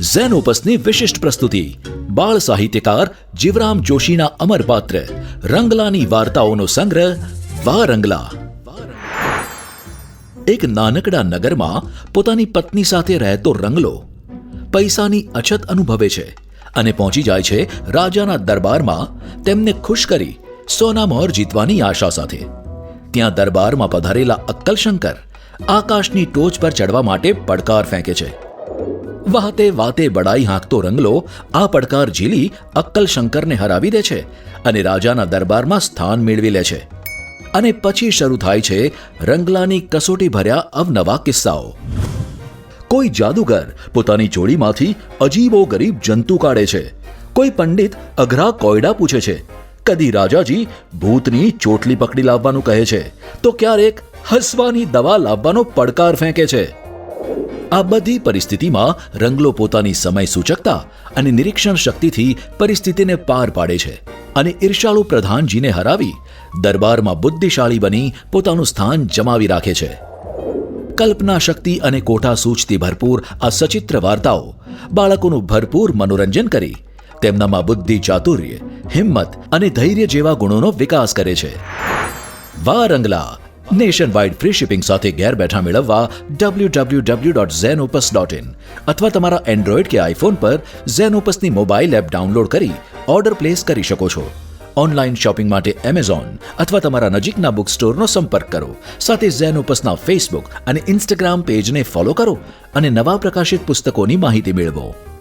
ઝેનોપસની વિશિષ્ટ પ્રસ્તુતિ બાળ સાહિત્યકાર જીવરામ જોશીના અમરપાત્ર રંગલાની વાર્તાઓનો સંગ્રહ વા રંગલા. એક નાનકડા નગરમાં પોતાની પત્ની સાથે રહેતો રંગલો પૈસાની અછત અનુભવે છે અને પહોંચી જાય છે રાજાના દરબારમાં તેમને ખુશ કરી સોનામહોર જીતવાની આશા સાથે. ત્યાં દરબારમાં પધારેલા અક્કલશંકર આકાશની ટોચ પર ચડવા માટે પડકાર ફેંકે છે. વાતે વાતે બડાઈ હાંકતો રંગલો આ પડકાર ઝીલી અક્કલશંકરને હરાવી દે છે અને રાજાના દરબારમાં સ્થાન મેળવી લે છે. અને પછી શરૂ થાય છે રંગલાની કસોટી ભર્યા અવનવા કિસ્સાઓ. કોઈ જાદુગર પોતાની જોડીમાંથી અજીબો ગરીબ જંતુ કાઢે છે. કોઈ પંડિત અઘરા કોયડા પૂછે છે. કદી રાજાજી ભૂતની ચોટલી પકડી લાવવાનું કહે છે તો ક્યારેક હસવાની દવા લાવવાનો પડકાર ફેંકે છે. આ બધી પરિસ્થિતિમાં રંગલો પોતાની સમય સૂચકતા અને નિરીક્ષણ શક્તિથી પરિસ્થિતિને પાર પાડે છે અને ઈર્ષાળુ પ્રધાનજીને હરાવી દરબારમાં બુદ્ધિશાળી બની પોતાનું સ્થાન જમાવી રાખે છે. કલ્પના શક્તિ અને કોઠા સૂઝથી ભરપૂર આ સચિત્ર વાર્તાઓ બાળકોનું ભરપૂર મનોરંજન કરી તેમનામાં બુદ્ધિ, ચાતુર્ય, હિંમત અને ધૈર્ય જેવા ગુણોનો વિકાસ કરે છે. વા Rangla nation wide free shipping સાથે ઘેર બેઠા મેળવવા www.zenopus.in અથવા તમારા એન્ડ્રોઇડ કે આઈફોન પર ઝેનોપસની મોબાઈલ એપ ડાઉનલોડ કરી ઓર્ડર પ્લેસ કરી શકો છો. ઓનલાઈન શોપિંગ માટે એમેઝોન અથવા તમારા નજીકના બુક સ્ટોરનો સંપર્ક કરો. સાથે ઝેનોપસના ફેસબુક અને ઇન્સ્ટાગ્રામ પેજને ફોલો કરો અને નવા પ્રકાશિત પુસ્તકોની માહિતી મેળવો.